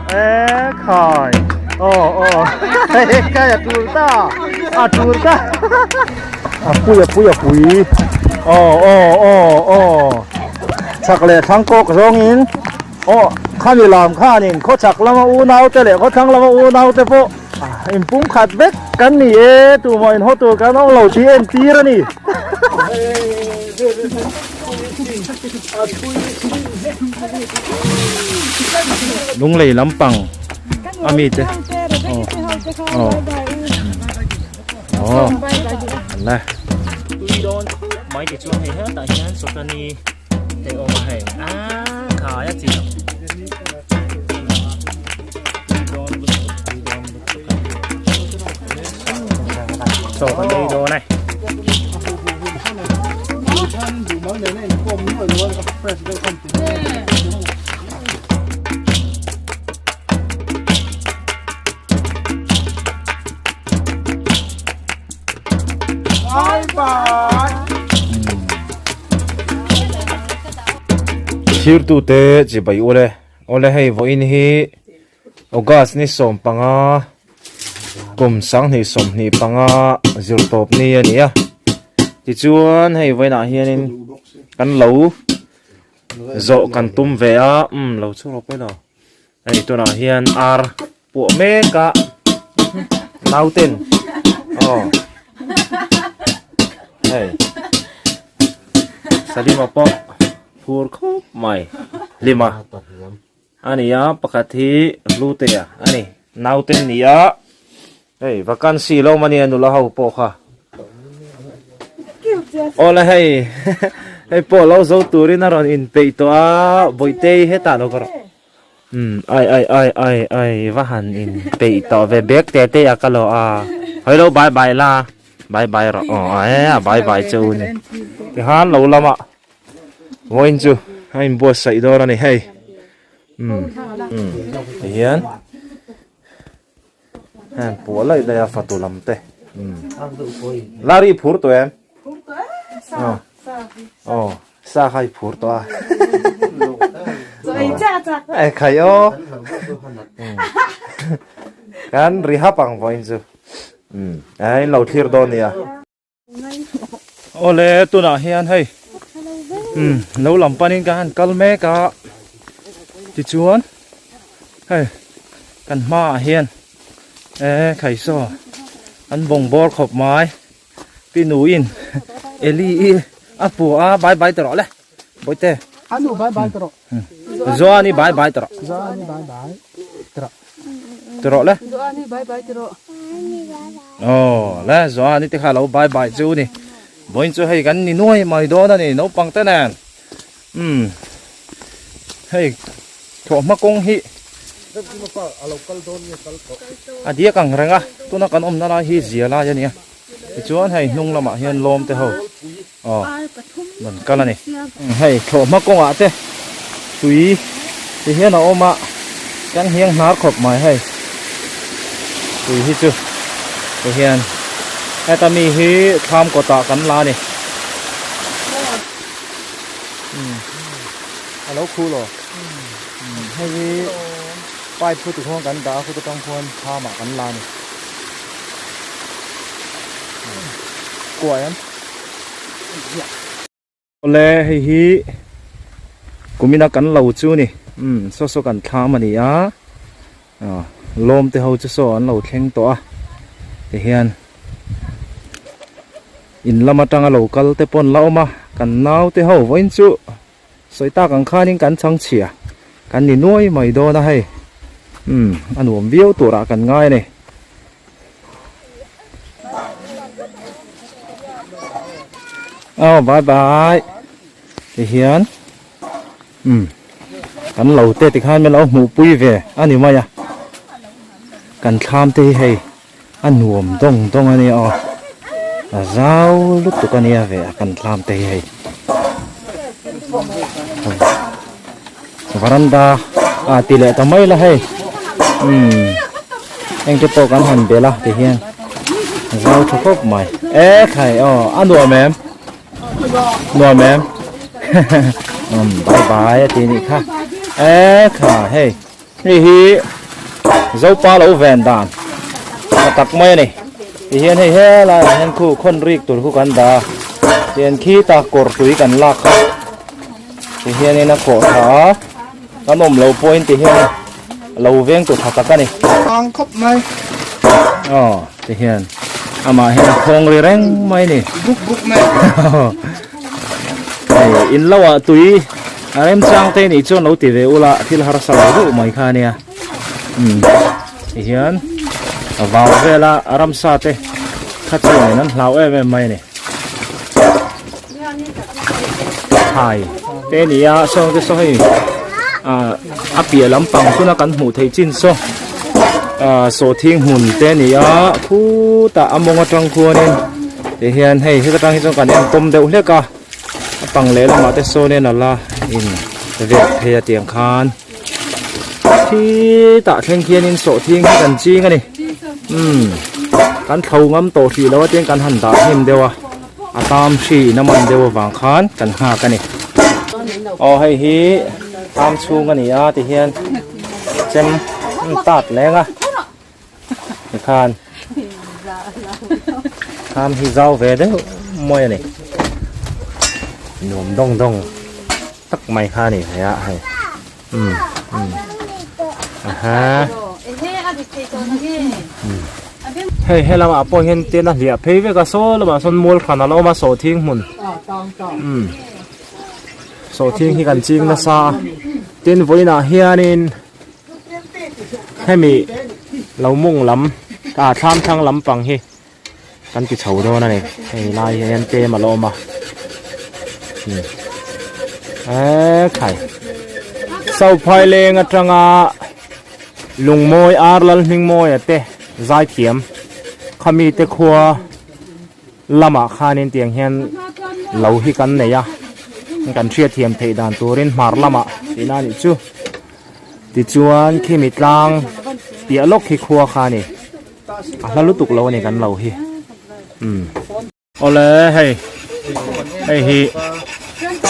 Kai. Oh. Kaya turta. Turta. Pui. Oh. Chắc lẽ thằng cô rong in. Khá mi làm khá nín. Có chắc lama u nao te lẽ. Có thằng lama u nao te po. In pum khát vết. Kan ni tu mo in hotu kan ông lâu chi en tira ni. Đúng lì lắm bằng ami thế này mấy cái chuông này hết tại hiện số này thì ông hay khá nhất gì số cái đây đồ này Here tu te chỉ bay ole hay vô in hi August ni som panga kum sang ni som ni panga zil top ni ania ti chuan hay voi na hian in kan lo zo kan tum ve a lo chu ro pe lo ai to na hian ar pu me ka nauten hey salima po pur khop mai lima ani ya pakati lute ya ani nauten ni ya hey vacancy lo mani anu la hau po kha ola hey hey po lo zo turin aron in pe to a boite heta lo kar ai vahan in pe to ve bek te akalo a hello bye la bye ro bye chu ni ki han lo lama voin chu hain bo sai do ra ni hey hian han po lai da fatu lam te lari phur to em sa khai phur to a ai khai o kan riha pang voin chu ai lo thir do nia ole tu na hian hey lâu làm panin kan kalme ka ti chuan hey kan ma hian khai so an bong bor khop mai pi nu in eli apu a bye tro le boite anu bye tro zo ani bye tro tro le zo ani bye tro le zo ani te kha lo bye chu ni boin chu hay kan ni nuôi mai do na ni no pang te nan hey tho ma kong hi dia kang ranga tu na kan om na la hi zia la ya ni chuan hay nung lama hian lom te ho man kala ni hey tho ma kong a te tui ti hian a oma kan hiang nar khop mai hay tui hi chu ti hian ta mi hi tham ko ta kan la ni alo khu lo hay pai phu tu khong kan da phu tu tang khon tha ma kan la ni kwa yan ole hi kumina kan lo chu ni so kan tha ma ni a lom te ho chu so an lo thleng to a te hian in lama tanga local te pon lauma kan nau te ho voin chu soita kan khanin kan chang chia kan ni nuai mai do na hei anuam viau tura kan ngai ne bye thì hiền kan lo te ti khan me lo mu pui ve ani ma ya kan tham te hei anuam dong ani zau lut tu kan ya ve kan tham te hei varanda tile tamai la hei anh cái po kan han bela thì hiền rau thóc khóc mày khai ăn em bye bye thì nị khác khả hey hi dấu pa lâu vẹn đàn tắc mấy này thì hiện hay he là hiện khu con riết tụi khu căn đà hiện khi ta cột túi căn lạc thì hiện này nó cột thả nó nôm lâu point thì hiện lâu vẹn tụi thả tắc này Ang khóc mày. thì hiện mà hiện không rồi reng mấy này Buk mày. in lâu à túi em trang tên này cho nấu tỷ về u là thì là harasa lâu mấy khai nè thì hiện vào về là aram sa te khát chơi này nó lao em mày này hai tên này à xong cái số này bìa lắm bằng cũng là cắn hủ thấy chín số số thiên hùn tên này thu ta among ở trong khuôn nên thì hiện hay cái trang trong cả em tôm đều hết cả bằng lẽ là mà cái số nên là in việc thì tiền khan thì tạ thiên kia nên số thiên cái cần chi cái này cắn thầu ngắm tổ thì đâu tiếng cắn hẳn tạ thêm đều tam chỉ nó mình đều vàng khan cắn hạ cái này hay hi tam chung cái này thì hiện xem tạt lên thì khan tam hi rau về đấy môi này nôm đông đông tắc mày khan này hay hey hay làm apa hiện tiền là liệp hay với cái số là mà son mua khăn là mà số thiên mồn số thiên khi cần chiên là sa tiền với là hiện nên hay mi lâu mông lắm tham thăng lắm bằng hi căn cái chầu đó này hay lai hiện tiền mà lo mà khai sau phai lên ở trong lùng môi lal hing môi te zai thiam khami te khua lama khanin tiang hian lo hi kan nei kan thria thiam thei dan turin mar lama ina ni chu ti chuan khi mitlang pia lok hi khua khani lalu tuk lo ni kan lo hi ole hey hi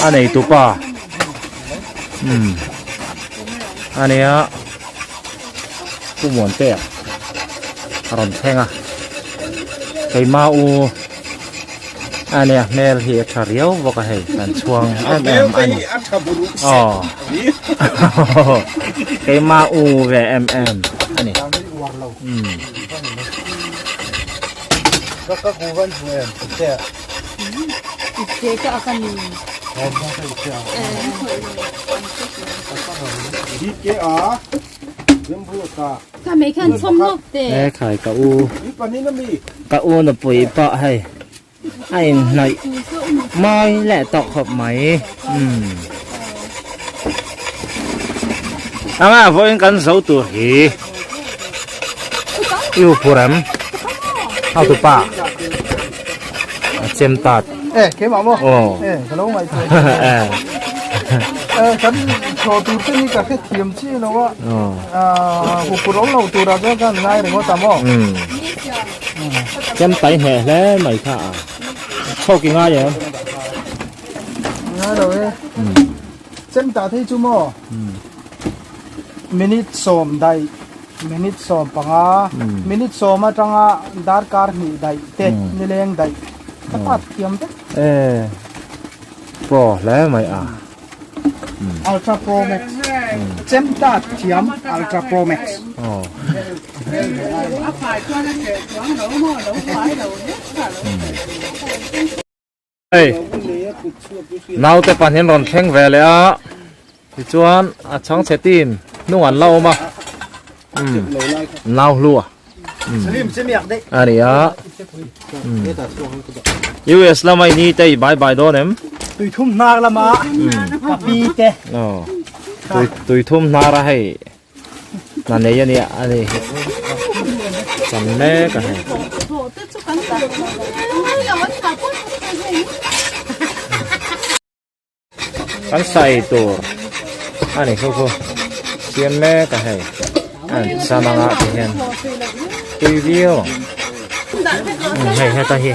anei tu pa anh cũng muốn tệ rồng theng cái mau anh mel thì chả riếu vào cái hệ đàn chuông anh cái mau về em anh Các cô vẫn về tệ. Thế cho con mình. Đi cái Dâm vừa cả. Cả mấy khăn xông lốc tệ. nè khải cả u Đi vào ní nó mì. cả u nó bụi bọ hay anh này mai lẹ tọt hợp máy mà với cắn dấu tuổi hỉ yêu phù lắm ao tụ pa chém tạt Ê, cái mà mua. ồ Ê, cái lỗ mày cái cho tụi tôi đi cả cái thiềm chi nó quá. Phụ lỗ lâu tụi ra cho cái này để có tầm không? chém tay hè lẽ mày khả sau kỳ ngay vậy Ngay rồi. Xem ta thấy chú mò. Minute som đây. Minute som panga. Minute som mà trăng dar car hi đây. Te, nileng đây. Các bạn thiềm thế. ê bỏ lẽ mày Ultra Pro Max. Xem ta thiềm Ultra Pro Max. ồ ê nào te pan hian ron theng ve le a ti chuan chang che tin nu an lau ma nào lua Slim xem miệng đấy. ani a US la mai ni tai bye bye don em Tùy thum nạc là mà. Papi te. no tui thum na ra hai na ne ya ni ani chan le ka hai kan sai tur ani kho sian le ka hai an sama nga ti hian tui view hai hai ta hi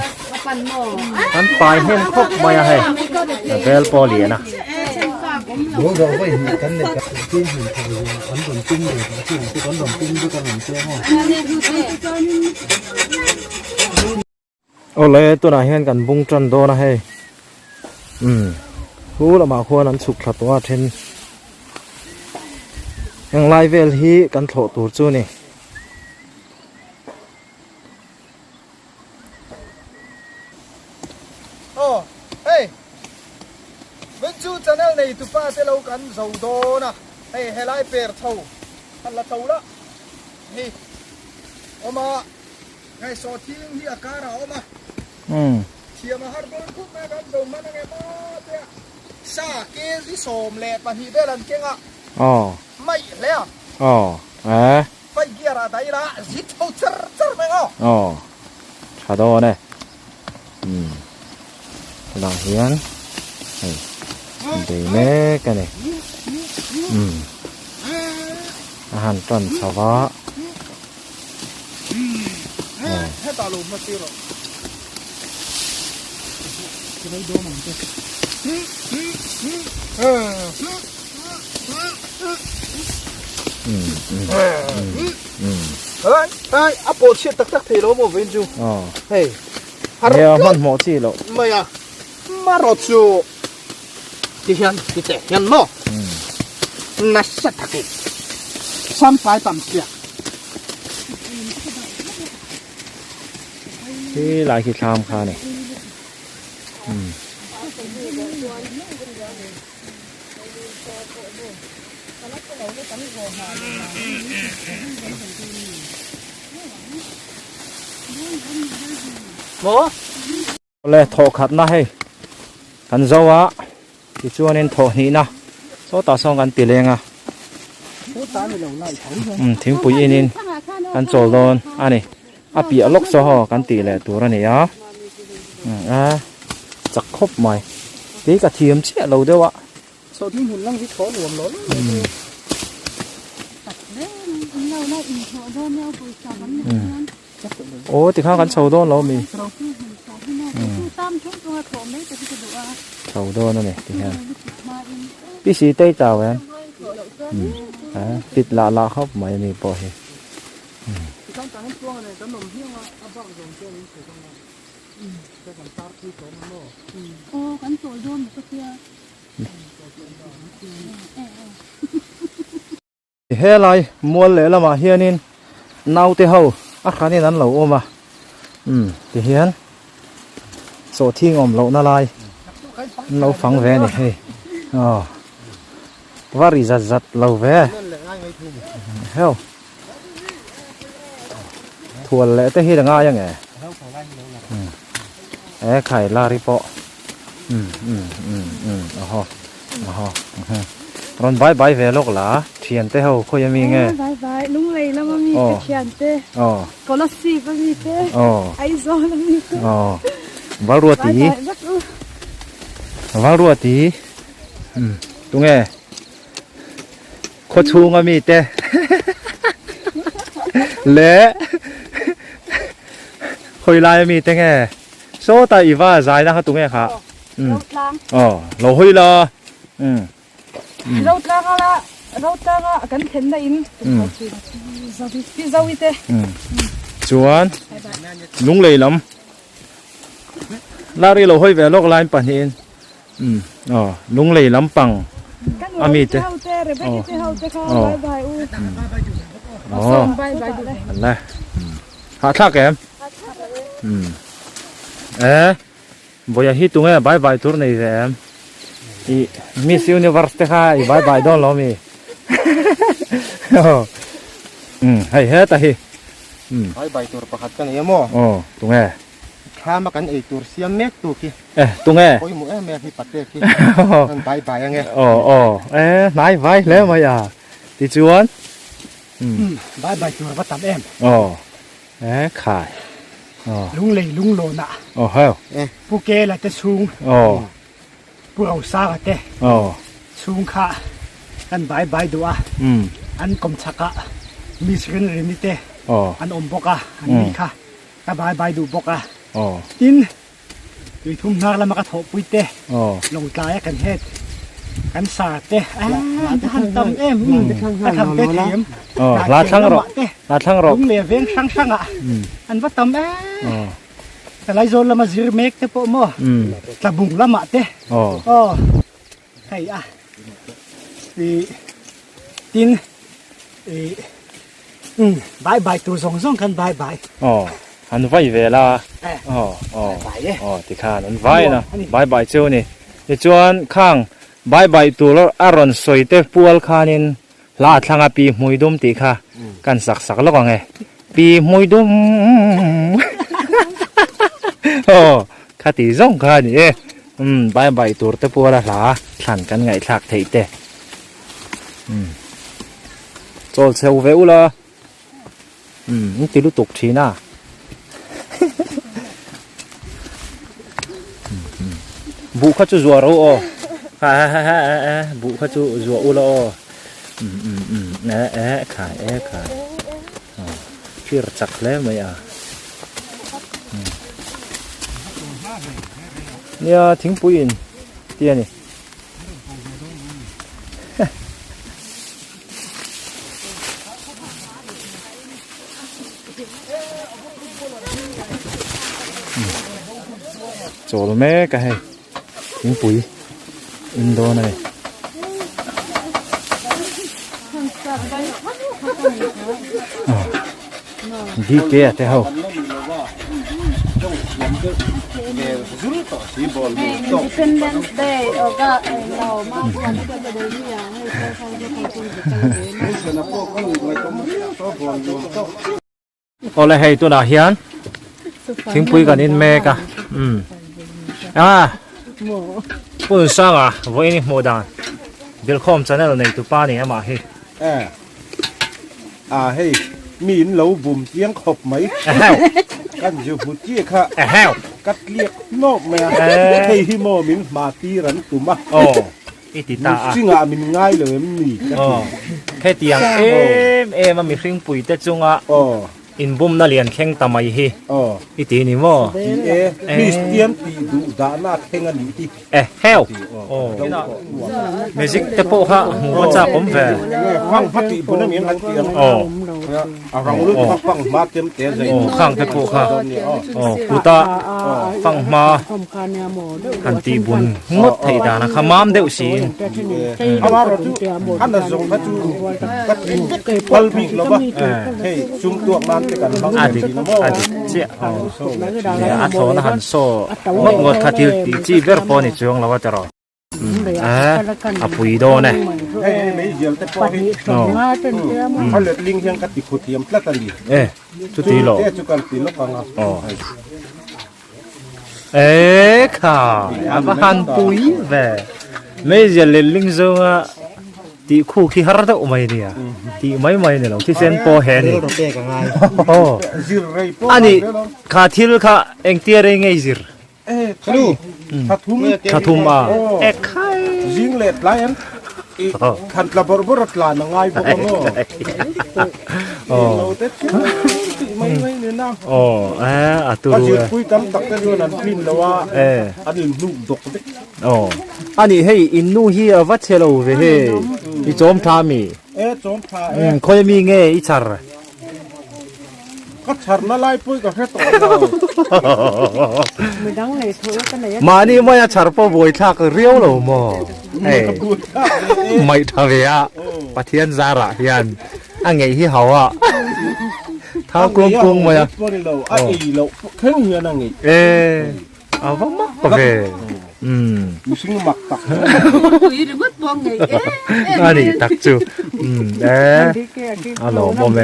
kan pai hen khop maya hai bel poli na bố rồi với hình cắn này cả cái hình thằng ấn đồn tinh rồi cái ấn đồn tinh với con hình kia không โอ้เลยตัวไหนเห็นกันบุงจันโดนะเฮ้รู้ละมาควรนั้นสุกขัดตัวเทนยังไล่เวลฮีกันโถตัวจูนี่ Ồ, hey, bên chú channel này tụi ba sẽ lâu cắn dầu đô nè, hey, hay lại bèr thầu, thật là thầu đó, hey, ôm à, ngày sau thiên đi à cá nào ôm à, chia mà hát bún cút mà cắn dầu mà nghe mà thế, sa kia đi sòm lẹt mà hi đây lần kia à, อ๋อ mày lẹ, อ๋อphải kia ra đây là, giết thầu chở chở mày ngó, อ๋อชาโดเนี่ยลองเฮียนดีแม่กันเนี่ยอาหารต้นสวะ hết tao lùm mất tiêu rồi, cái đấy đô mày chứ. Ơi, ơi, apple chiết tắc tắc thì nó một viên chú. Hey,เนี่ยมันหมดที่แล้ว mày à, mà rồi chú, thì hiện nó, nó sẽ thật kì, xăm phải tầm kia. ที่หลายขีดชามคาเนี่ยเลยโถขัดนะให้กันเจ้าวะที่ชวนเน้นโถนี้นะโซต่อส่งกันตีเลงอ่ะทิ้งปุ๋ยนินกันโจโดนอันนี้อาปีอลกโซฮอกันตีแหละตัวนี้อ่ะจักครบไหมตีกระเทียมเชี่ยเราด้วยวะ Sau khi hùn lăng cái khó luồn nó. Ồ thì khácกันsầu đôn lâu mi sầu đôn này thì ha bí sĩ tây tàu em tịt lạ lạ khóc mày mi bỏ hết he lại mua lẽ là mà hiền nên nấu tê hậu khá nên ăn lẩu ôm à thì hiền sổ thi ngòm lẩu na lai lẩu phẳng vé này hey vắt giặt giặt lẩu vé heo thua lẽ tê hi là ngay nhỉ khải la ri po rồi bye bye về lúc là thiền tế hậu khôi mi nghe bye bye lúc này là mami cái thiền tế có là gì có gì tế ai rõ là mi tế vào rùa tí đúng nghe khó chu ngà mi tế lẽ khôi lại mi tế nghe số ta iva dài na đúng nghe hả lâu hơi là rau trắng là cái thèn này in rau ít thế chuan lung lầy lắm la ri lo hoi ve lok line pan hin lung lầy lắm bằng ami te bye bye này hạ thác em bây giờ hít tung nghe bye bye tour này về em Miss Universe te khai bye bye don lo mi hay hết ta hi Bye bye tour pakat kan iya mo. tung nghe Kama kan ay tour siya mek tu ki. tung nghe Oi mo mek hi patte ki. Bye bye nghe. nãy vai lẽ mà ya thì chuan Bye bye tour bắt tạm em. khai Lung lầy lung lồ nạ. heo Pu kê là te sung. Pu au sa ka te. Sung kha. Kan bye bye dua. An kom chaka. Mi sirin rin ni te. An om boka. An mi kha. Ta bye bye du boka. Tin. Tui thum nak la maka thop pui te. Long tlaya kan het. กันสาดเต้หันตำเอ็มทำเต้เทียม อ๋อลาทั้งรอกลาทั้งรอก ลุงเหลี่ยเวียงช่างอ่ะอันว่าตำแต่ไรโซนละมาซื้อเมกเต้ปโมตะบุงละมาเต้อ๋อใครอ่ะตินบายตัวสองกันบาย อ๋ออันไว้เวลาอ๋อที่ข้านั้นไว้นะบายเจ้านี่ในจวนข้างบายตัวแล้วอารอนสวยเตปัวข้านินลาทางปีมวยดุมตีข้ากันสักแล้วก็ไงปีมวยดุมโอ้ข้าตีซ่งข้านี่บายตัวเตปัวละหลาทันกันไงทักเทเตโจเซลเวลละนี่ตีลูกตกทีน่ะบุเขาจะจัวเราอ๋อบุเขาจะจัวอุลอ๋อขายที่รจักแล้วไหมอ่ะเนี่ยทิ้งปุ๋ยเตี้ยนี่โจลแม่ก็ให้ทิ้งปุ๋ยอินโดนี่ดีเกะแต่เขาIndependence Day ก็เรามากกว่าที่จะไปเดินอย่างให้เขาจะทำตัว อะไรให้ตัวน่ะเฮียนทิ้งปุ๋ยกันอินแม่กะปุ่นสร้างอ่ะวันนี้โมดันเดี๋ยวข้อมจะเนี่ยเราในตัวป้าเนี่ยมาเฮ้ยมีนเราบุ่มเสียงขบไหมกันอยู่พูดจี้ค่ะกัดเรียกนอกแม่ให้ฮิโมมินมาตีรันตุ่มะอิติตาซึ่งมินง่ายเลยมันนี่แค่เตียงมันมีเครื่องปุ๋ยแต่จงอินบุมน่าเรียนแข่งตาไม่เฮอิตีนี่มั้งมีเตียนตีดูดานาแข่งอันนี้ที่เมจิกเตปโฮะหัวจ่าผมแฝงฟังพัติบุญน้ำเมียนอันเตียงเราเรื่องฟังมาเต็มเต็มเลยข้างเตปโฮค่ะกูตาฟังมาหันตีบุญงดไทยดานะขมามเดือดสิอามาเราดูอันนั้นส่งพัตุกัดลิงพัลบิกแล้วปะเฮ้ยซุ่มตัวนั้นกันอาดิเจ้าเนี่ยอัฐอนหันโซ่งดขัดที่จีเวอร์พอนี่ช่วงเราว่าจะรอปุ๋ยโดนเนี่ยไม่เยี่ยมแต่พอที่เขาเลือดลิงยังกัดติดขุดเทียมพลัดตันดีทุตีโลจุกันตีลูกฟังค่ะหันปุ๋ยเว้ไม่เยี่ยมลิงซัวตีคู่ขี้ฮาร์ดอุมาเนี่ยตีไม่เนี่ยเราที่เซนโปเฮนี่อันนี้ข้าทิลข้าเอ็งเตียร์เองไงซิร์ข้าทุ่มใครยิงเล็ดไลน์ขันกระบอกบรัดลานง่ายพวกมันไม่เนี่ยน้ำตัวรู้คุยกันตักกันด้วยนั่นพิมพ์แล้วว่าอันนี้ลูกดกเด็กอันนี้ให้อินนูเฮียวัดเชลเวเฮอีโจมทามีโจมทาคอยมีเงยอีชาร์ก็ชาร์น่าไล่ปุ้ยกับแค่ตัวมานี่ไม่ชาร์ปบอยทักเรียวหรอมอไม่ทำเวียปะเทียนซาระยันอันไงที่เขาท้ากลงมาอ่ะแค่เงี้ยนั่งอีเอาบ้างมั้งก็เป็มุสิงมักตักอันนี้ตักจูฮัลโหลโมเม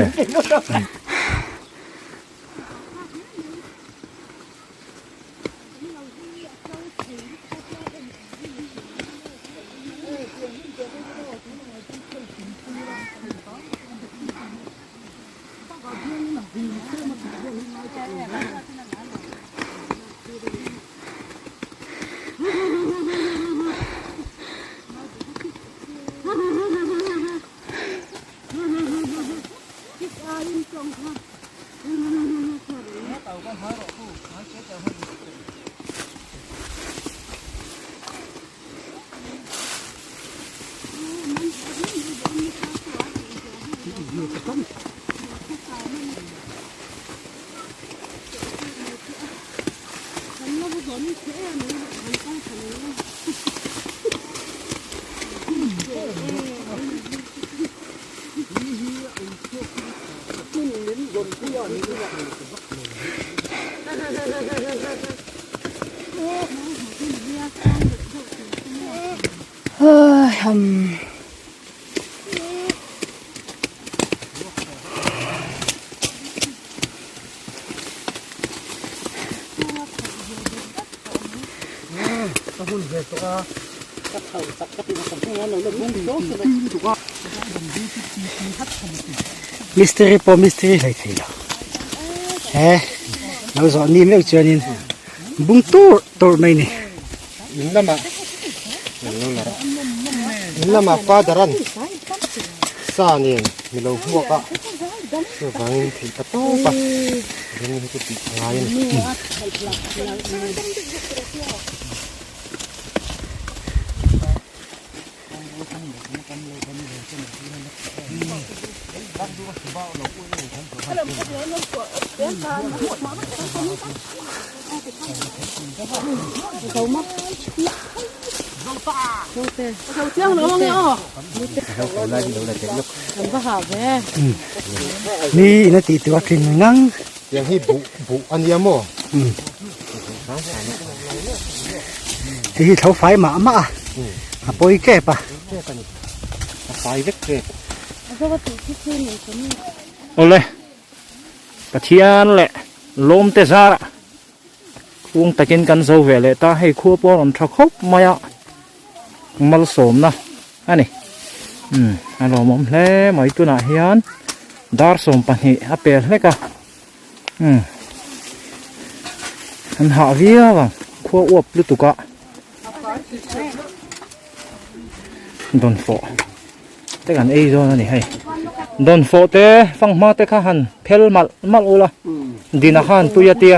เฮ้ยมิสเตอรี่พอมิสเตอรี่ให้ทีละเราสอนนี่ไม่เอาเจอนี่บุ้งตัวไม่นี่ lama padaran sanin milo huaka so bangin phita to pa rin hi ti ngayinนี่นาทีตัวกินนั่ง yang hi bu an yamo ที่เท้าไฟหมามาปอยแก่ปะ sai vek ke โอ้เลยกระเทียนแหละลมเตะซาระวงตะกินกันโซเวลเลยตาให้ครัวปอนทะคบมาอะมาสมนะอันนี้อันเรามอมเล่มาอีกตัวน่ะเฮียนดาร์สมปันหิอาเปรเล็กอะอันหาเวียบังครัวอวบลุตุกะโดนโฟแต่กันเอ้ยโดนนี่ให้โดนโฟเตฟังมาเตข้าหันเพลมัลอุละดินาขันตุยเตีย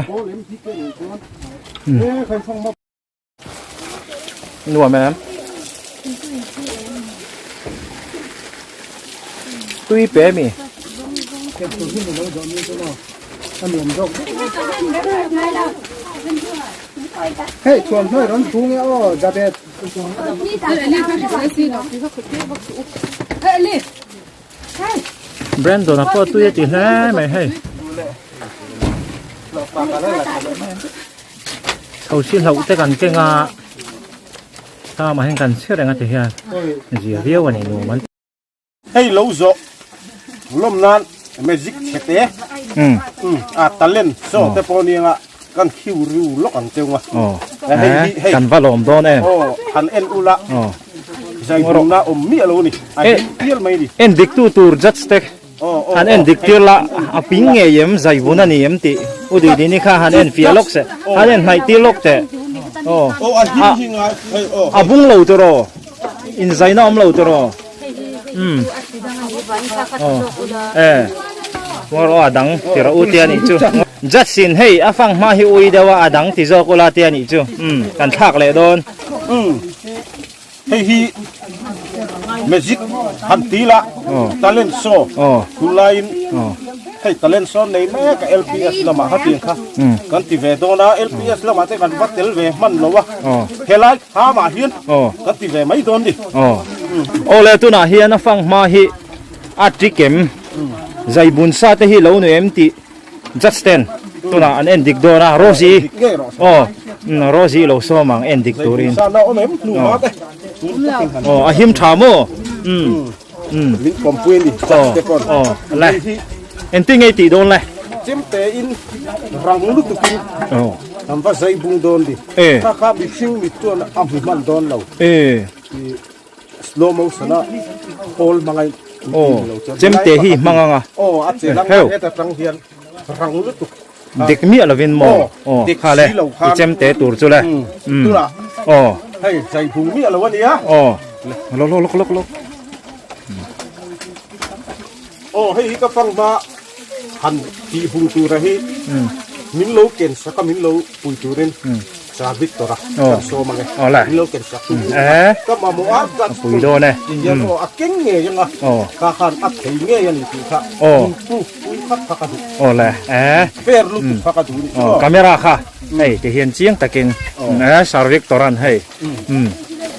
นัวไหมครับตุยเป๋มี hey chuan thoi ron thu nge o da be แบรนด์ตัวนั้นก็ตุยจีแน่ไหมให้เขาชิ้นเราแต่กันเก่งอ่ะถ้ามาให้กันเชื่อได้ไงจะเฮียจีเรียววันนี้ดูมัน hey lo zo lom nan magic chete talent so te poni nga kan khiu riu lok an teunga อ๋อกันว่าลมโดนเอง oh han en ula อ๋อ sai na mi alo ni ai piel mai ni เอ็นดิกตูตูร์จัดสเต็กอันเอ็นดิกตีละอปิงเงียมใจบุญนี่ยมติอุดดีนี่ข้าฮันเอ็นฟิลล็อกเสฮันเอ็นไฮตีล็อกเตโอ้ oh a hin hin ai oh อาบุ้งเหล่าตัวรออินไซน์น้ำเหล่าตัวรอว่าเราอดังที่เราอุตยานิจูจัดสินให้อาฟังมาฮิอุยเดว่าอดังที่จะกุลาเตียนิจูกันทักเลยโดน hey hi magic han tila talent so kulain hey talent so nei me ka lps lama ha tin kha kan ti ve do na lps lama te kan vatel ve man lo wa helai ha ma hian kan ti ve mai don di โอเลตุน่าเฮียนะฟังมาฮิอาทริเกมใจบุญซาเตฮิเหล่าหน่วยมติจัดสเตนตุน่าอันเอ็นดิกโดนะโรซีโอ้โรซีเหล่าโซมังเอ็นดิกตัวริน sa na o mem nu ma te โอ้อาหิมชาโมlin kompuen di te kon โอ้เลยเอ็นติ้งไอติโดนเลย jem te in rang lu tu kin โอ้ am va zai bung don di เอ ka ka bi sing mi tu na am man don lo เอ slow motion na all mangai โอ้เจมเตฮีมังงะ oh a che lang he ta tang hian rang lu tu เด็กมีอะไรวินโมโอ้ข้าเลยเจมเตตูร์จุเลย tu la โอ้ hey zai bung mi ala wani ya โอ้ลก oh hey ka fang ma han ti bung tu ra hi min lo ken sa ka min lo pui tu ren sa victora kan so mangai อ๋อแหละ min lo ken sa tu เอ๊ะ ka ma mo a ka ปุ๋ยโดนเลย yan o a keng nge yang a โอ้ ka khan a thei nge yan ni tu kha โอ้ pu pui khat ka ka du โอ้แหละเอ๊ะ per lu tu ka ka du อ๋อกาเมราค่ะ เฮ้ยจะเห็นเจียงตะเก่งสารวิกตอรันเฮ้ย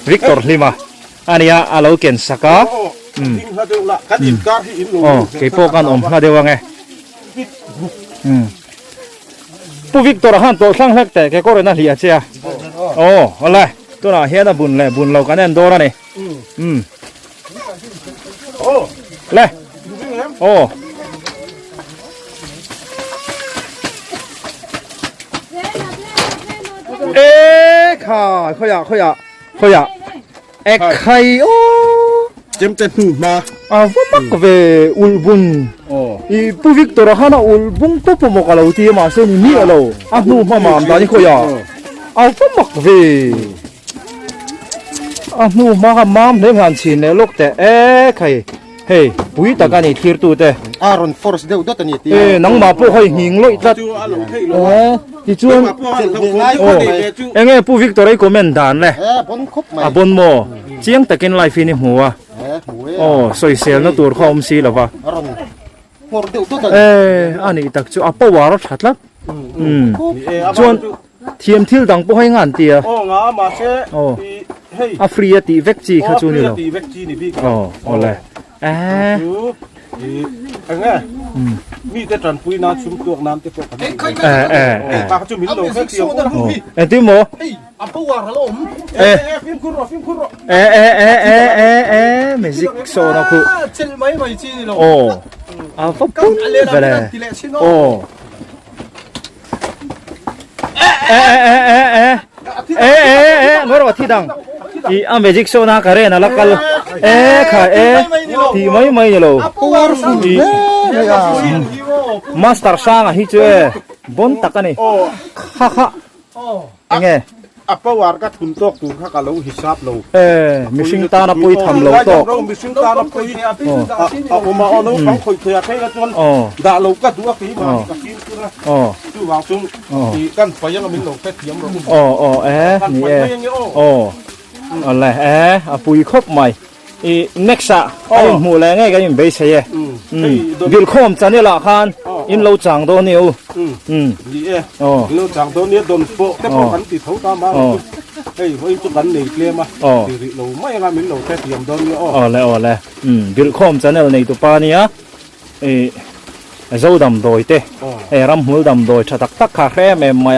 วิกตอร์ลิมาอันนี้อาเราเก่งสักกี่พวกกันมาเดี๋ยวไงผู้วิกตอร์ฮันตัวช่างเล็กแต่แกก็เรนน่าเลียเชียโอ้อะไรตัวน่ะเฮียน่ะบุญเลยบุญเรากันแน่นโดแล้วนี่เลยโอ้เอ๊ะค่ะเขาอยากเอ๊ะใครโอ้เจมเต็มมาว่ามักเวอุลบุญอีผู้วิกตอร์ฮันอุลบุญตัวพมกเราที่มาเส้นนี้เรานูมามาตอนนี้เขาอยากว่ามักเวนูมากับมามเรื่องงานชินเนี่ยลูกแต่เอ๊ะใครเฮ้ยปุยตะการนี่ทีร์ตัวแต่อารอนฟอร์สเดวดัตนี่นังมาพวกให้หิงเลยจัดที่ชวนเอ็งผู้วิกตอร์ไอ้ก็เมนดานเลยบนโมเจียงตะกินไลฟ์นี่หัวสวยเซลน์ตัวเขาอมซีหรอวะอันนี้ตักจูป้าวารถชัดละชวนเทียมทิลดังพวกให้งานเตียฟรีตีเวกจีข้าจูนี่หรอเลยมีแต่ตอนปุยน้ำชุ่มตัวน้ำแต่พวกปากจุ่มหินโลเสียวที่โมป้าวารลมฟิล์มคุโรเมจิกโซนักเชลไม่จีนี่หรอฟังปุ๊บไปเลยงอรที่ดังอีเมจิกโซนักอะไรนั่นละกันค่ะที่ไม่เนี่ยโลมาสเตอร์ช่างฮิจูบนตักนี่ค่ะยังไงป้าวารก็ทุนตกตัวข้าก็เราฮิซับเรามิชิงตานับปุยทำเราตกมิชิงตานับปุยเอามาเอาน้องฟังคุยเถียงให้กันจนด่าเราก็ดูว่าฝีมือกับทีมคือนะดูวางซุ้มที่กันไฟยังมีเราแค่เทียมเรานี่อะไรปุยครบใหม่next ไอ้หมูแรงไงก็ยังไม่ใช่บิลคอมจันนี่ละคันอินเราจังตัวนี้ดีเราจังตัวนี้โดนโปะแต่พอกันติดเท้าตามมาเฮ้ยว่าจุดนั้นหนีเกลียมาดีเราไม่งานมินเราแค่เตรียมโดนนี้แล้วบิลคอมจันนี่ในตัวปานี่เจ้าดำโดยเต้รำหัวดำโดยชัดตักขาแค่แม่มา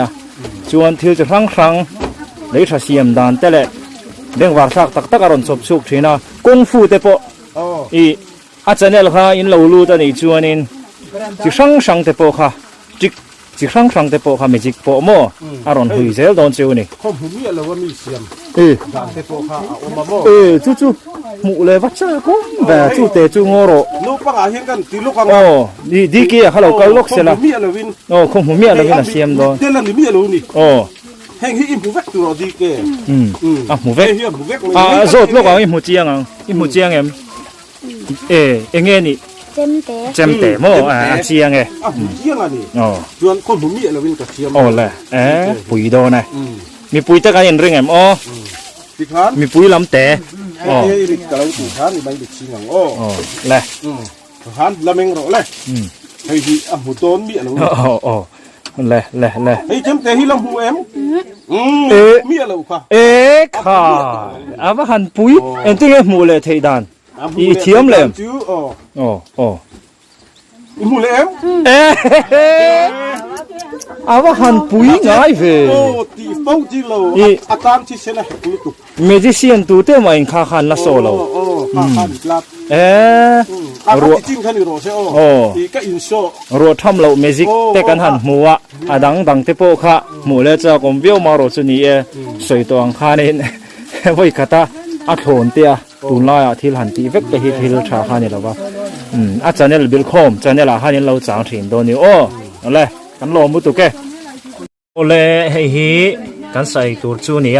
ชวนที่จะครั้งเลยถ้าเสียมดานแต่ละเรื่องวาร์ซักตักอารมณ์สบสุขทีน่ะกงฟูเตปะอาจารย์เนี่ยค่ะอินเราลูตอนนี้ชวนอินจิช่างเตปะค่ะจิช่างเตปะค่ะไม่จิกปะโมอารมณ์หุยเซลโดนเจ้านี่ข้อมูลมีอะไรว่ามีเสียมเตปะค่ะโอมาโมจู่หมู่เลยวัชชาก็แบบจู่งอโรลูกปังอาเห็นกันตีลูกปังดีกี้เขาเราก็ลูกเสร็จแล้วคงมีอะไรนะเสียมโดนเดี๋ยวเรามีอะไรนี่แห่งที่อิมพูเวกตัวดีเกหมูเวกโซดลูกเอาอิมหูเจียงเอ็งเงี้ยนี่เจมเตะโม่เจียงเจียงนี่จวนคนผมมีอะไรวินกับเจียงเลยปุ๋ยโดนมีปุ๋ยตะการยันเรื่องมีปุ๋ยลำเตะกระไรปุ๋ยทานนี่ใบดิชิงังเลยทานละเมงโรเลยให้ที่หูโตนมีอะไรเลยไอ้เจมเตะที่ลำหูมีอะไรค่ะค่ะว่าหันปุ๋ยตัวหมูเลยเทียนอีเทียมเลยหมูเลยว่าหันปุ๋ยง่ายเว้ยตีฟ้องจีโร่อาตามที่เชนะปุ๋ยตุเมจิเซียนตัวเต้มาอินข้าขันละโซโลข้าขันกลับรัวจริงขันรัวเช่อีก็อินโซรัวทำเราเมจิกแต่กันหันหมูอ่ะดังเตโปค่ะหมูเลยจะกลมเบี้ยวมาโรจุนีสวยตัวอังคารนี่ไว้ขัดอัดโหนเตียตุนลายที่หันตีเวกไปที่เราชาขันนี่แล้วว่าอาจารย์เนี่ยบิลคอมอาจารย์เนี่ยละขันนี่เราจางถิ่นตัวนี้อะไรกันลมมุตุแกเลยให้กันใส่ตัวจูนี่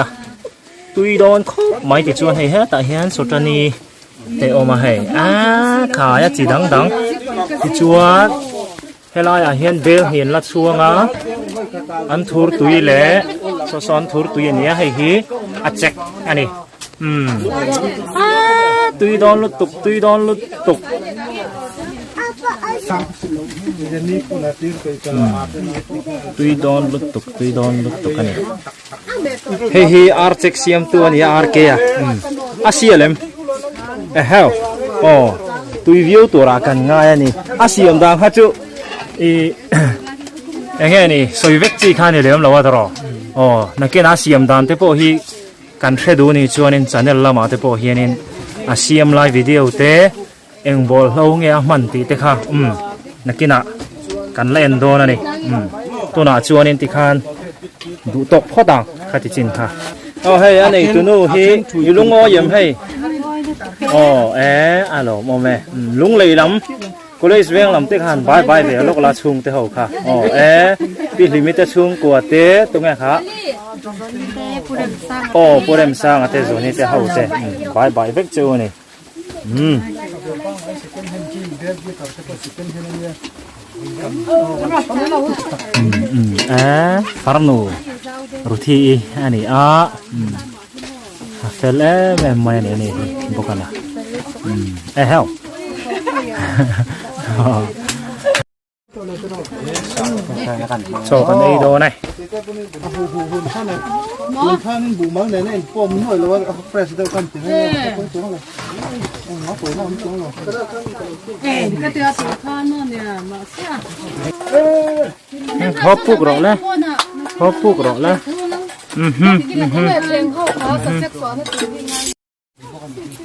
ตุยโดนคบไม่ติดจวนให้แต่เห็นสุดนี้แต่ออกมาให้ขายจีดังติดจวนให้เราเห็นเบลเห็นลัดช่วงอันทูร์ตุยเล่ซ้อนทูร์ตุยนี้ให้เจ็กอันนี้ตุยโดนลุตุก tui don lut tuk ani hi archek siam tu ani arke ya asialem hau oh tui view tu ra kan nga ani asiam dang ha chu e enge ni soi vek chi khani lem lawa daro oh nakin asiam dan te po hi kan thredu ni chuanin channel lama te po hianin asiam live video te engbol hlo nge a man ti te kha nakina kan len do na ni tuna chuanin ti khan du tok phodang khati chin kha oh hey anei tu nu hi yulungo yem hey oh alo mo me lung lei lam college veng lam te khan bye bye ve lok la chung te ho kha oh pi limit chung ko te tunga kha oh purem sang ate zoni te ho te bye bye vek chu ni farnu ruthi ani fel me mai ni bokala hell so kan ei do này hop puk rồi nè hop puk rồi nè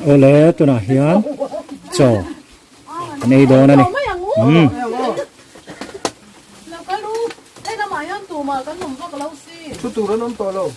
ole tu na hian so kan ei do này chút tù nó nóng to đâu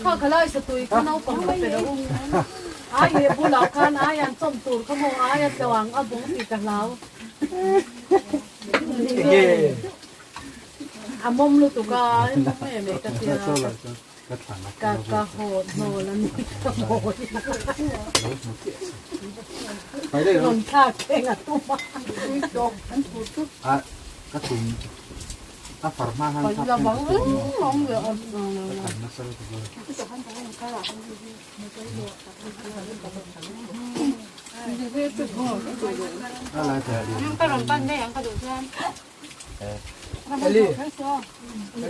ข้าขลายสตุยข้าเอาปังไปแล้วอาเยบุลาคานอายันส้มตูดขโมยอายันสว่างอาบุ้งปีกันแล้วอามมลูตุกาแม่เมกะเตียกะโหดโนแล้วนี่ขโมยไปได้หรอข้าเก่งอ่ะตุ้มจบอันถูกตุ๊กกระตุ้นถ้าฝามาหันถ้าเป็นมองเหลืออะไรแต่ดียังกระหล่ำปั้นได้ยังกระดูกเพื่อนลี่ไม่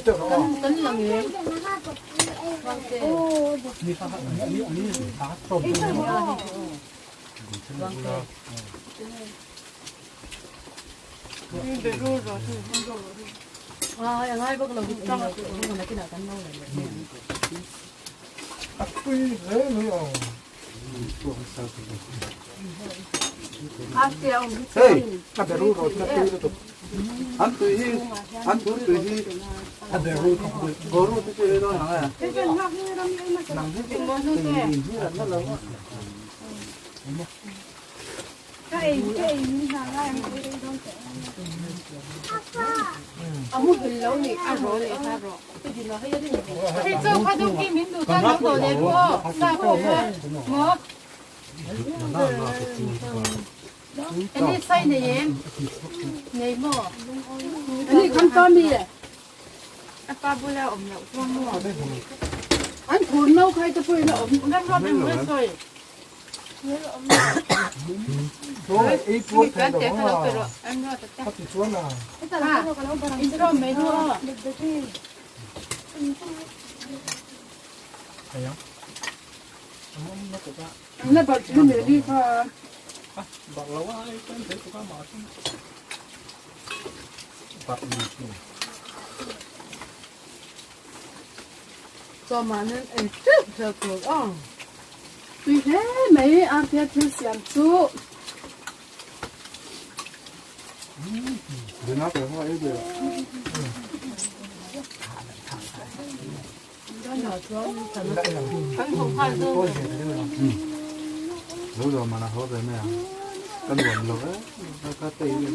เจอเขาต้นอย่างนี้โอ้นี่ฟ้าอันนี้ฟ้าต้มอย่างไรพวกเราต้องเอาตัวนี้มากินกันเนาะปุ้ยเลยไม่เอาเฮ้ยถ้าเบรูเราจะตุยตุอันตุยอันตุยอันเบรูกรูตุยเราหนังอ่ะหนังที่เป็นมันตุยที่เรานั่นเราก็เองนี่หาอะไรไม่ได้โดนแตะเอามุดเป็นแล้วนี่อร่อยเลยค่ะรอไปกินแล้วให้ยังให้เจ้าข้าดูกินมิ้นดูจ้าน้องตัวเล็กพ่อทราบผมว่าหมออันนี้ใส่ในเย็นในหม้ออันนี้ขั้นตอนนี้แหละป้าบุแล้วอมแล้วช่วงหม้ออันขุนเน่าใครจะพูดแล้วอมนั่นรอบเป็นไม่ใส่โอ้ยอีพวกแทนดอกว่าเขาติดช่วงน่ะอินทรไม่รู้นั่นปัจจุบันนี้ค่ะบอกเราว่าไอ้ต้นเด็กก็มาช่วยปัดมือช่วยตัวมันนั่นเองจึ๊บเธอกูอ๋อปีแค่ไม่อาเพียรที่เสียงสู้เดี๋ยวน้าไปห้อยเดี๋ยวรู้ตัวมันนะเขาเป็นแม่กันหวนหรอกแล้วก็ตีกัน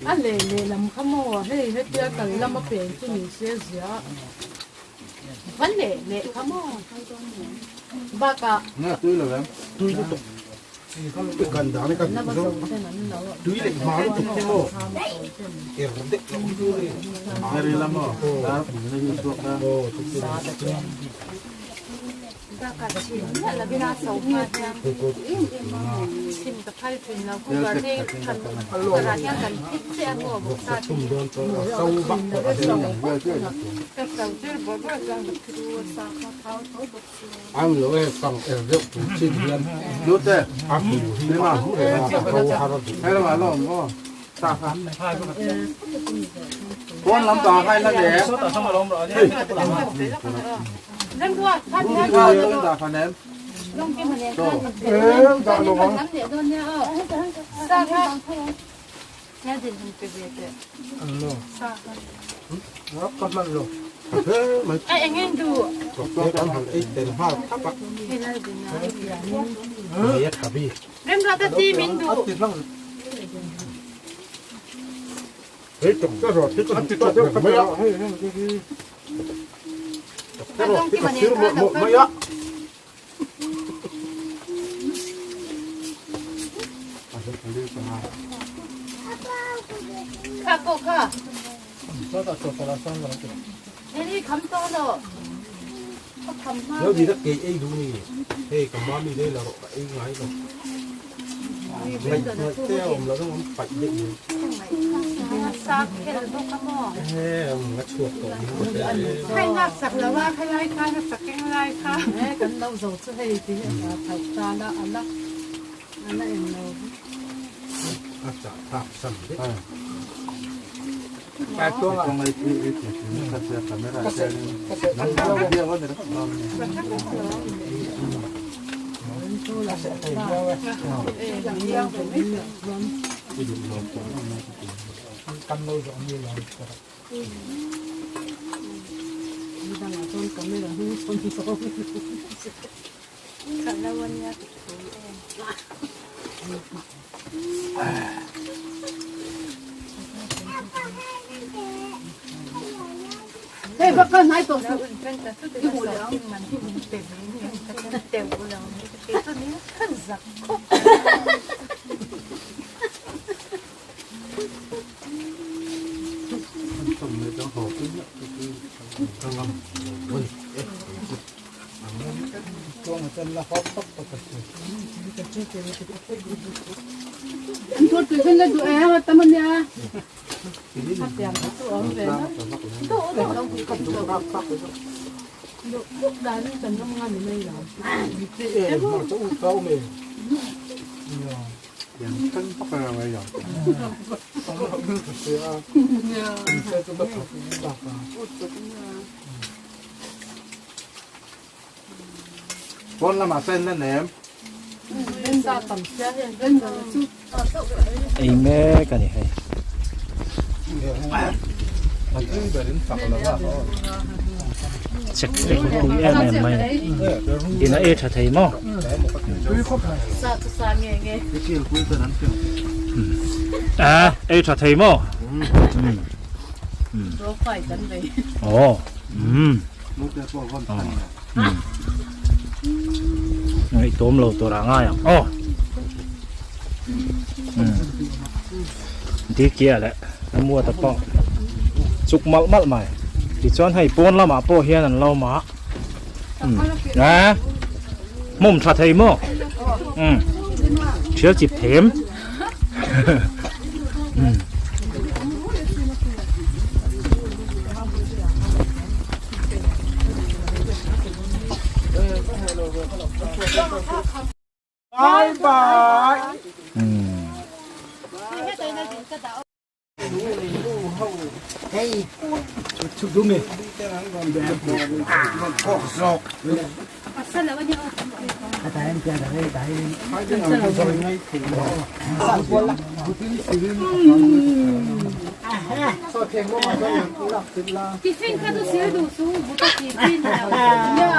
อันเล่ลำขโมยให้เจ้ากันลำมาเปลี่ยนที่มีเสียวันเล่ขโมยบ้ากะ เนี่ยตื้อเลยครับตื้อตุกตุกกันดานี่กันตื้อเล็กมาลูกตุกที่โม่เกี่ยวกับเด็กเราดูเลยอะไรละมั่งครับนี่คือตัวนะโอ้ตุกที่บ้ากะชิมเนี่ยเราไม่น่าสงมาเนี่ยชิมกับไข่ฟินเราพูดว่าที่กันกระดานยังกันพิเศษหัวบุกตาชุ่มโดนตัวเศร้าบักก็เศร้าชื่อบอกว่าจังคือว่าสาเขาอันเหลือไอ้ฝั่งเรื่องชิ้นเดียวรู้แต่อันนี้มาหูเลยเขาหาเราให้เรามาลองก็ตาพันคนลำต่อให้นั่นแหละเฮ้ย เรื่องด้วยท่านนี้ ข้าวเรื่องตาพันแนม ลงกินมันเนี่ยตาลง น้ำเดือดโดนเนี่ยสร้างครับแค่ดินมันเป็นเดือดสร้างรับก็มันลงเฮ้ยมัน ไอ้เงี้ยดู ตัวการหันไอ้เต็มผ้าทับปะ เห็นอะไรดินะ เฮ้ยขับพี่ เรื่องเราจะตีมินดู ติดล่างเฮ้ยจบก็รอที่จะติดตัวไม่เอาเฮ้ยเฮ้ยก็รอที่จะซื้อหมดไม่ยะ ค่ะกูค่ะ ก็จบไปแล้วสั้นแล้วจบ นี่คำโตโน่เขาทำมาก แล้วดีนักเกย์ไอ้ดูนี่เฮ้ยกับมามีได้แล้วไอ้ไงก็ไม่เที่ยวเราต้องปัดเด็กอยู่ ซักแค่เราต้องขโมย เฮ้ยมันชั่วตัวนี้หมดเลย ให้นักสักแล้วว่าให้ไล่ค่ะสักแก่ไล่ค่ะ แม่กันเราจะช่วยที่ถ่ายตาละอันละอันละเองเรา อาจจะทับสั่นดิแต่ตัวตรงไหนที่ถ้าเสียทำไม่ได้เสียนั่นเราเดียวกันเลย อย่างนี้ยังเป็นไม่เกิดความ กันเราจะมีอะไรก็ มีต่างชาติก็ไม่รู้คนที่เขา ขันแล้ววันนี้ เฮ้ยบักกันไหนตัว เราเป็นแต่ทุกอย่างเราที่มันที่มันเต็มเนี่ยเต็มกูแล้วเป็นตัวนี้ขึ้นสักคุก ต้องเลยต้องหอบขึ้นเนี่ยต้องงำวันตัวมันจะละหอบปั๊บปั๊บ อันทุกที่ฉันเล่นตัวเองว่าแต่มันเนี่ยถ้าเตรียมตัวเอาไปนะตัวต้องคุยกับตัวลูกได้นี่เป็นทำงานอยู่ในหลัง ที่เองมันจะอุ้มเขาเองอย่างตั้งปักอะไรอย่างต้องเราดูเสียจะจะมาขับดักคนละมาเส้นนั่นแหละ เล่นตาต่ำเสียเล่นกันชุด ไอ้แม่กันนี่ให้ มันคือแบบนี้ฝักแล้วว่า เช็คเช็คคุยแอนแมนไหมอินเอชไทยมั้ง สาธุสาเงี้ยเงี้ย ที่เกี่ยวคุยตัวนั้นเกี่ยว เอชไทยมั้ง รถไฟกันเลย อ๋อลูกจะบอกคนไทย ไอ้ตัวมเราตัวร่างง่ายอ่ะอ๋อที่เกี่ยแหละน้ำมัวตะป้องสุกมัดใหม่ที่ช้อนให้ป้นละหมาโป้เฮียนั่นเราหมานะมุมชาไทยมั้งเชื้อจิบเถมบายบาย ชุดดูมั้ยมันพอกซอก สาแล้ววันนี้ ที่ฟินข้าตัวเสียดูสู้บุตรที่ฟินแล้วเนี่ย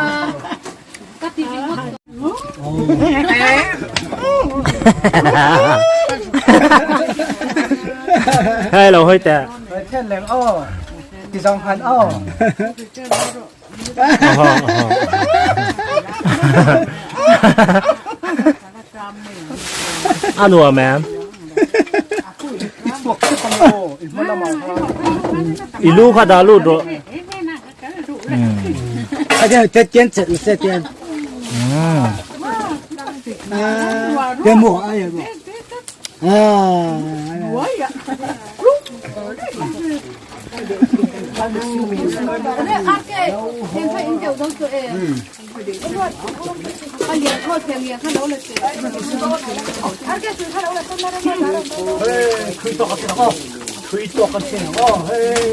ให้เราให้แต่ แท่นแหลงอ้อที่2,000อ้อ อันหัวแม่ พวกที่ของโลอีกมันละหมอ อีลูกขาดาลูกด้วย เดี๋ยวจะเจียนเสร็จเสร็จเจียนเดี๋ยวหมูอะไรบ่เนี่ยอาเกะเห็นใครอินเดียต้องตัวเองเขาเลี้ยงเขาเทียมเลี้ยงเขาแล้วเลยเจ๊อาเกะซื้อเขาแล้วเลยต้องมาแล้วมาแล้ว เฮ้ยคุยตัวกันอ้อคุยตัวกันเสียงอ้อเฮ้ย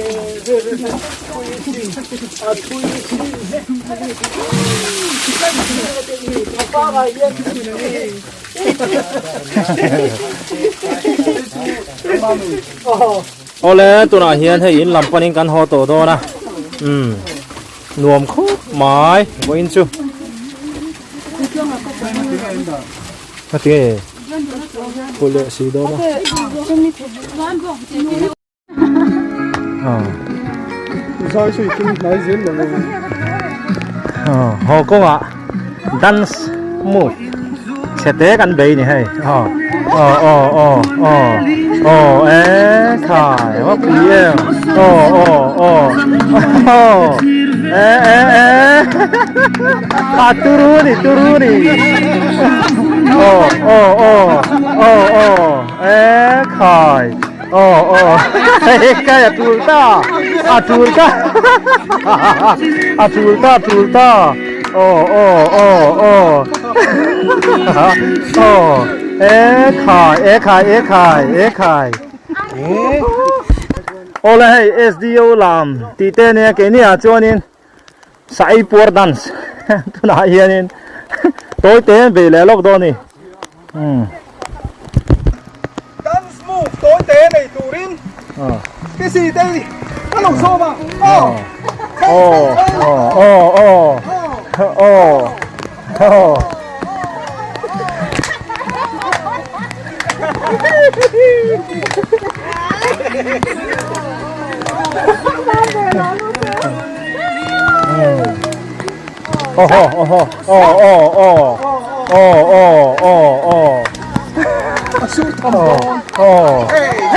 คุยสิคุยสิป้าไปเยี่ยมที่นี่โอ้เลยตัวน่ะเฮียนให้อินลำปนิงกันหอโตโตนะนวมคุกหมายบ่อินจูโอเคกูเลยสีโดนะSao suy tính nói diễn rồi. họ có ạ dance move sẽ téกันbầy này hay khải quá quý em turu đi khải cái tulta khải ô là SDO làm thì tên này cái này cho nên sai por dance tôi nói vậy nên tôi tên về lại lúc đó này dance move tối tế này tù rin cái gì đây nó lồng xô mà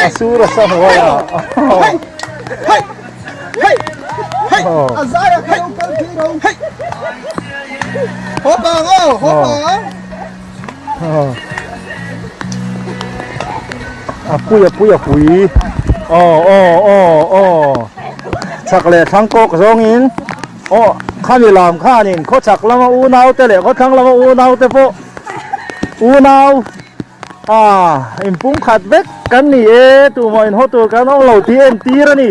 Asura Samoya. Hey! Azaya không cần gì đâu. Hey! Hốt bảng ô, hốt bảng. Pui. Chắc là thằng cô giống in. Khá bị làm khá nhìn. Có chắc là mà u nào tê lệ. Có thằng là mà u nào tê phụ. U nào. Em cũng khát vết cắn nì ê. Tụi mọi hốt tụi cắn ông lầu tí em tí ra nì.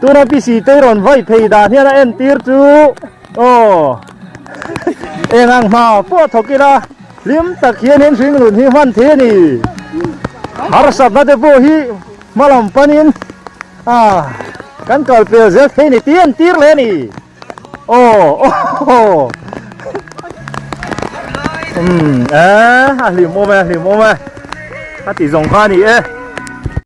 Tụi nó bị xì tê rồn vay phê đàn hiện là em tí chú. Em ngang mà phố thọc kì ra. Liếm tạc hiên hiên xuyên lùn hi hoan thế nì. Har sab na te po hi. Malam panin. Kan kal pe zet he ni tien tir le ni. Lim o me. Hati zong kha ni